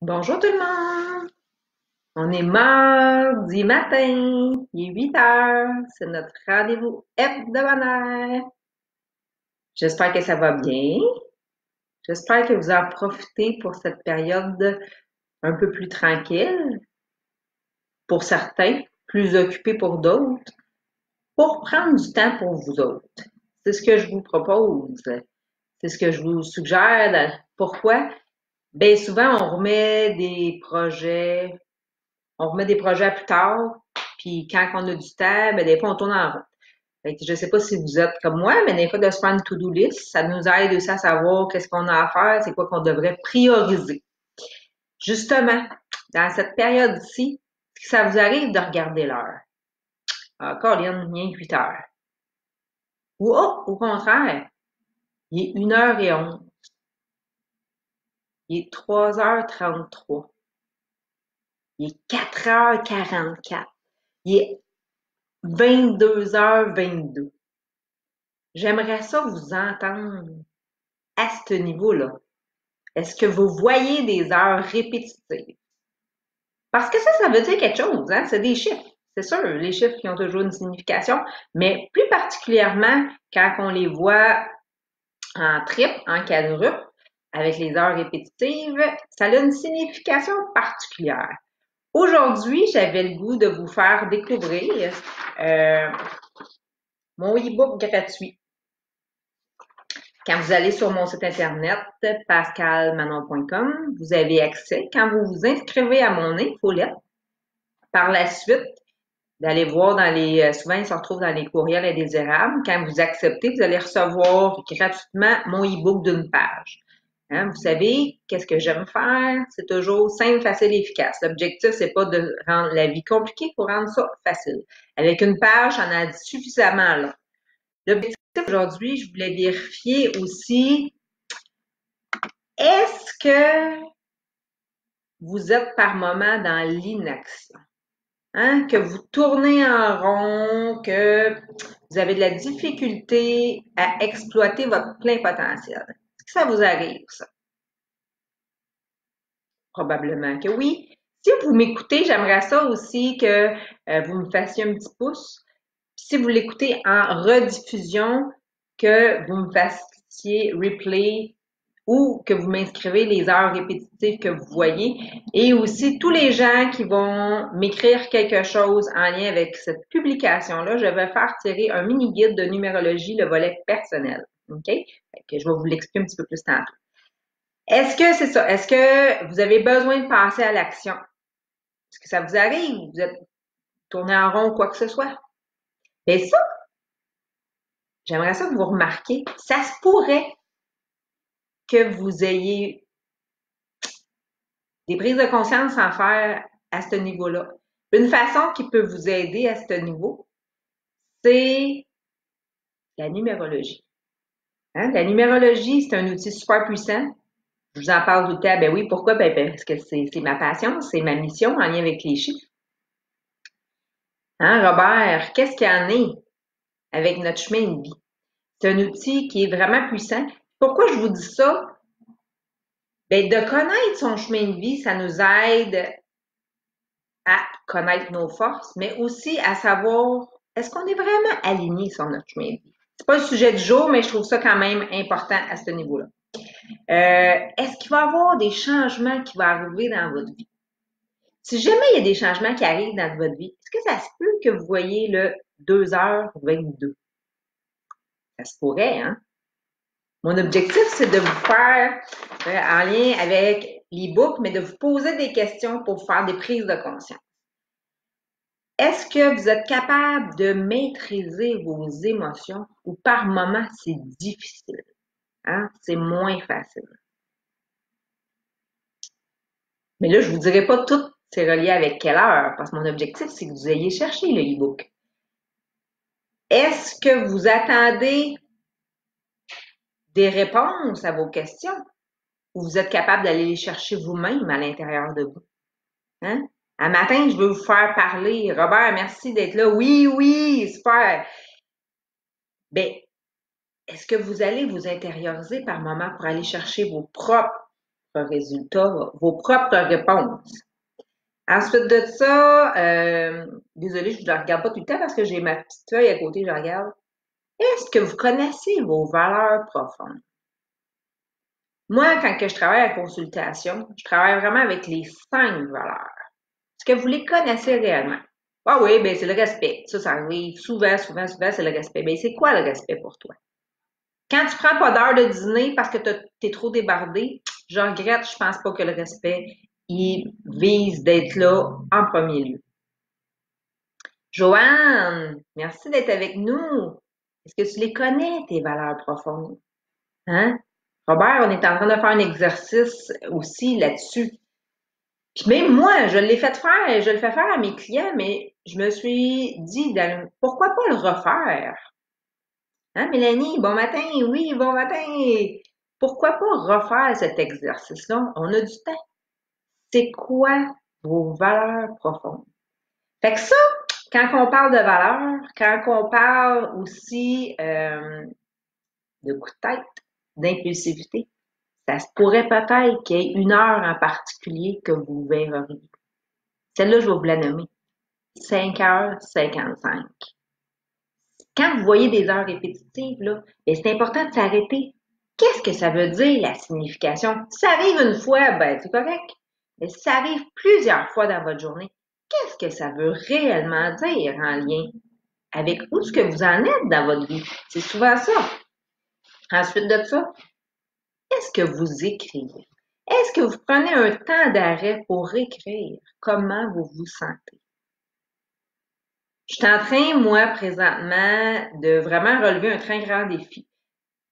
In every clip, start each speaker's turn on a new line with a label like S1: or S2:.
S1: Bonjour tout le monde! On est mardi matin, il est 8 heures, c'est notre rendez-vous hebdomadaire. J'espère que ça va bien. J'espère que vous en profitez pour cette période un peu plus tranquille pour certains, plus occupée pour d'autres, pour prendre du temps pour vous autres. C'est ce que je vous propose. C'est ce que je vous suggère. Pourquoi? Bien souvent, on remet des projets à plus tard, puis quand on a du temps, ben des fois on tourne en rond. Fait que je sais pas si vous êtes comme moi, mais des fois de se faire une to-do list, ça nous aide aussi à savoir qu'est-ce qu'on a à faire, c'est quoi qu'on devrait prioriser. Justement, dans cette période-ci, si ça vous arrive de regarder l'heure, encore il y a 8 heures. Ou au contraire, il est 1h11. Il est 3h33. Il est 4h44. Il est 22h22. J'aimerais ça vous entendre à ce niveau-là. Est-ce que vous voyez des heures répétitives? Parce que ça veut dire quelque chose, hein? C'est des chiffres. C'est sûr, les chiffres qui ont toujours une signification, mais plus particulièrement quand on les voit en triple, en quadruple, avec les heures répétitives, ça a une signification particulière. Aujourd'hui, j'avais le goût de vous faire découvrir mon e-book gratuit. Quand vous allez sur mon site internet pascalmanon.com, vous avez accès. Quand vous vous inscrivez à mon infolette, par la suite, d'aller voir souvent ils se retrouvent dans les courriels indésirables. Quand vous acceptez, vous allez recevoir gratuitement mon e-book d'une page. Hein, vous savez, qu'est-ce que j'aime faire? C'est toujours simple, facile et efficace. L'objectif, c'est pas de rendre la vie compliquée, pour rendre ça facile. Avec une page, on a suffisamment long. L'objectif aujourd'hui, je voulais vérifier aussi, est-ce que vous êtes par moment dans l'inaction? Hein? Que vous tournez en rond, que vous avez de la difficulté à exploiter votre plein potentiel. Est-ce que ça vous arrive, ça? Probablement que oui. Si vous m'écoutez, j'aimerais ça aussi que vous me fassiez un petit pouce. Si vous l'écoutez en rediffusion, que vous me fassiez replay ou que vous m'inscrivez les heures répétitives que vous voyez. Et aussi, tous les gens qui vont m'écrire quelque chose en lien avec cette publication-là, je vais faire tirer un mini-guide de numérologie, le volet personnel. OK? Fait que je vais vous l'expliquer un petit peu plus tantôt. Est-ce que c'est ça? Est-ce que vous avez besoin de passer à l'action? Est-ce que ça vous arrive? Vous êtes tourné en rond ou quoi que ce soit? Bien ça, j'aimerais ça que vous remarquiez. Ça se pourrait que vous ayez des prises de conscience à faire à ce niveau-là. Une façon qui peut vous aider à ce niveau, c'est la numérologie. Hein? La numérologie, c'est un outil super puissant. Je vous en parle tout le temps. Ben oui, pourquoi? Ben, parce que c'est ma passion, c'est ma mission en lien avec les chiffres. Hein, Robert, qu'est-ce qu'il y en est avec notre chemin de vie? C'est un outil qui est vraiment puissant. Pourquoi je vous dis ça? Ben, de connaître son chemin de vie, ça nous aide à connaître nos forces, mais aussi à savoir est-ce qu'on est vraiment aligné sur notre chemin de vie. C'est pas le sujet du jour, mais je trouve ça quand même important à ce niveau-là. Est-ce qu'il va y avoir des changements qui vont arriver dans votre vie? Si jamais il y a des changements qui arrivent dans votre vie, est-ce que ça se peut que vous voyez le 2h22? Ça se pourrait, hein? Mon objectif, c'est de vous faire, en lien avec l'e-book, mais de vous poser des questions pour vous faire des prises de conscience. Est-ce que vous êtes capable de maîtriser vos émotions ou par moments c'est difficile? Hein? C'est moins facile. Mais là, je ne vous dirai pas tout c'est relié avec quelle heure, parce que mon objectif, c'est que vous ayez cherché le e-book. Est-ce que vous attendez des réponses à vos questions ou vous êtes capable d'aller les chercher vous-même à l'intérieur de vous? Hein? Un matin, je veux vous faire parler. Robert, merci d'être là. Oui, oui, super. Ben, est-ce que vous allez vous intérioriser par moment pour aller chercher vos propres résultats, vos propres réponses. Ensuite de ça, désolée, je ne la regarde pas tout le temps parce que j'ai ma petite feuille à côté, je la regarde. Est-ce que vous connaissez vos valeurs profondes? Moi, quand que je travaille en consultation, je travaille vraiment avec les 5 valeurs. Est-ce que vous les connaissez réellement? Ah oui, ben c'est le respect. Ça arrive souvent, souvent, souvent, c'est le respect. Ben c'est quoi le respect pour toi? Quand tu prends pas d'heure de dîner parce que t'es trop débordé, je regrette, je pense pas que le respect, il vise d'être là en premier lieu. Joanne, merci d'être avec nous. Est-ce que tu les connais, tes valeurs profondes? Hein? Robert, on est en train de faire un exercice aussi là-dessus. Puis même moi, je l'ai fait faire, je le fais faire à mes clients, mais je me suis dit, pourquoi pas le refaire? Hein, Mélanie? Bon matin, oui, bon matin. Pourquoi pas refaire cet exercice-là? On a du temps. C'est quoi vos valeurs profondes? Fait que ça, quand on parle de valeurs, quand on parle aussi de coup de tête, d'impulsivité, ça se pourrait peut-être qu'il y ait une heure en particulier que vous verriez. Celle-là, je vais vous la nommer. 5h55. Quand vous voyez des heures répétitives, là, c'est important de s'arrêter. Qu'est-ce que ça veut dire, la signification? Si ça arrive une fois, ben, c'est correct. Mais si ça arrive plusieurs fois dans votre journée, qu'est-ce que ça veut réellement dire en lien avec où est-ce que vous en êtes dans votre vie? C'est souvent ça. Ensuite de ça, est-ce que vous écrivez? Est-ce que vous prenez un temps d'arrêt pour écrire comment vous vous sentez? Je suis en train, moi, présentement, de vraiment relever un très grand défi.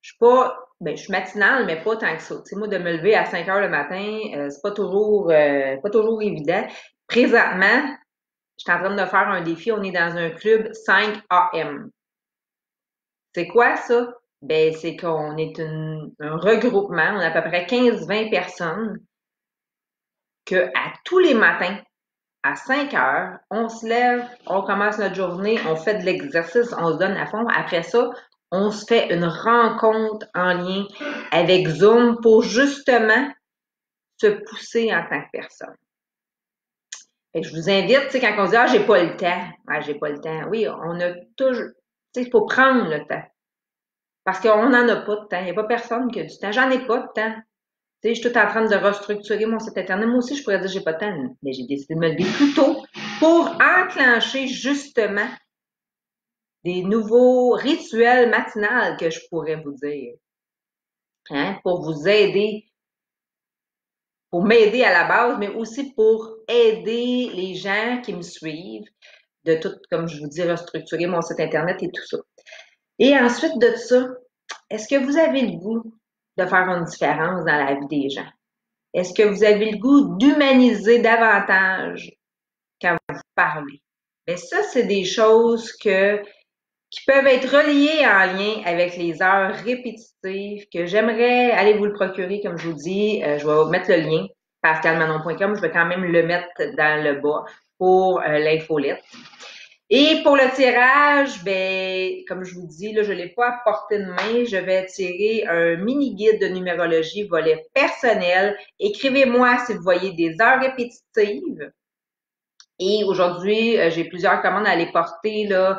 S1: Je suis pas, ben, je suis matinale, mais pas tant que ça. Tu sais, moi, de me lever à 5 heures le matin, c'est pas toujours évident. Présentement, je suis en train de faire un défi. On est dans un club 5 AM. C'est quoi ça? Ben, c'est qu'on est un regroupement. On a à peu près 15-20 personnes que à tous les matins, à 5 heures, on se lève, on commence notre journée, on fait de l'exercice, on se donne à fond. Après ça, on se fait une rencontre en lien avec Zoom pour justement se pousser en tant que personne. Fait que je vous invite, tu sais, quand on se dit, ah, j'ai pas le temps. Ah, j'ai pas le temps. Oui, on a toujours, tu sais, il faut prendre le temps. Parce qu'on n'en a pas de temps. Il n'y a pas personne qui a du temps. J'en ai pas de temps. Tu sais, je suis tout en train de restructurer mon site internet. Moi aussi, je pourrais dire que j'ai pas de temps, mais j'ai décidé de me lever plus tôt pour enclencher justement des nouveaux rituels matinaux que je pourrais vous dire. Hein, pour vous aider, pour m'aider à la base, mais aussi pour aider les gens qui me suivent de tout, comme je vous dis, restructurer mon site internet et tout ça. Et ensuite de ça, est-ce que vous avez le goût de faire une différence dans la vie des gens? Est-ce que vous avez le goût d'humaniser davantage quand vous parlez? Mais ça, c'est des choses qui peuvent être reliées en lien avec les heures répétitives que j'aimerais aller vous le procurer, comme je vous dis. Je vais mettre le lien, pascalmanon.com. Je vais quand même le mettre dans le bas pour l'infolette. Et pour le tirage, ben, comme je vous dis, là, je ne l'ai pas à portée de main. Je vais tirer un mini-guide de numérologie volet personnel. Écrivez-moi si vous voyez des heures répétitives. Et aujourd'hui, j'ai plusieurs commandes à aller porter là,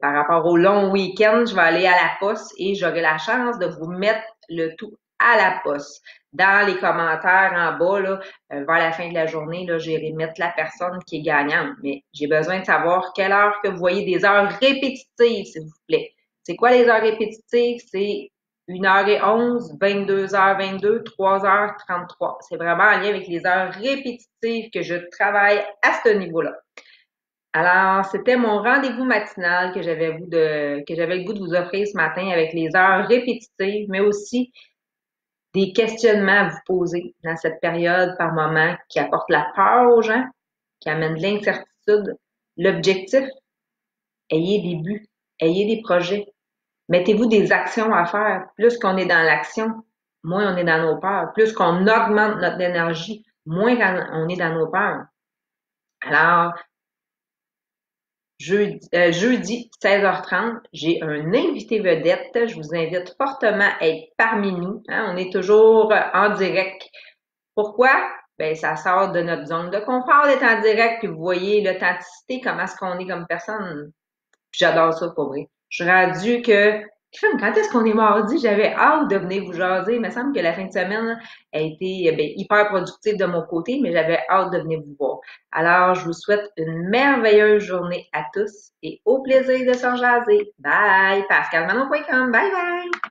S1: par rapport au long week-end. Je vais aller à la poste et j'aurai la chance de vous mettre le tout à la poste. Dans les commentaires en bas, là, vers la fin de la journée, là, j'irai mettre la personne qui est gagnante. Mais j'ai besoin de savoir quelle heure que vous voyez des heures répétitives, s'il vous plaît. C'est quoi les heures répétitives? C'est 1h11, 22h22, 3h33. C'est vraiment en lien avec les heures répétitives que je travaille à ce niveau-là. Alors, c'était mon rendez-vous matinal que j'avais le goût de vous offrir ce matin avec les heures répétitives, mais aussi des questionnements à vous poser dans cette période par moment qui apporte la peur aux gens, qui amène de l'incertitude. L'objectif, ayez des buts, ayez des projets. Mettez-vous des actions à faire. Plus qu'on est dans l'action, moins on est dans nos peurs. Plus qu'on augmente notre énergie, moins on est dans nos peurs. Alors, jeudi 16h30, j'ai un invité vedette. Je vous invite fortement à être parmi nous. Hein. On est toujours en direct Pourquoi? Ben, ça sort de notre zone de confort d'être en direct, puis vous voyez l'authenticité, comment est-ce qu'on est comme personne. Puis j'adore ça pour vrai. Je suis rendue que, crème, quand est-ce qu'on est mardi? J'avais hâte de venir vous jaser. Il me semble que la fin de semaine a été ben, hyper productive de mon côté, mais j'avais hâte de venir vous voir. Alors, je vous souhaite une merveilleuse journée à tous et au plaisir de se jaser. Bye! PascalManon.com. Bye bye!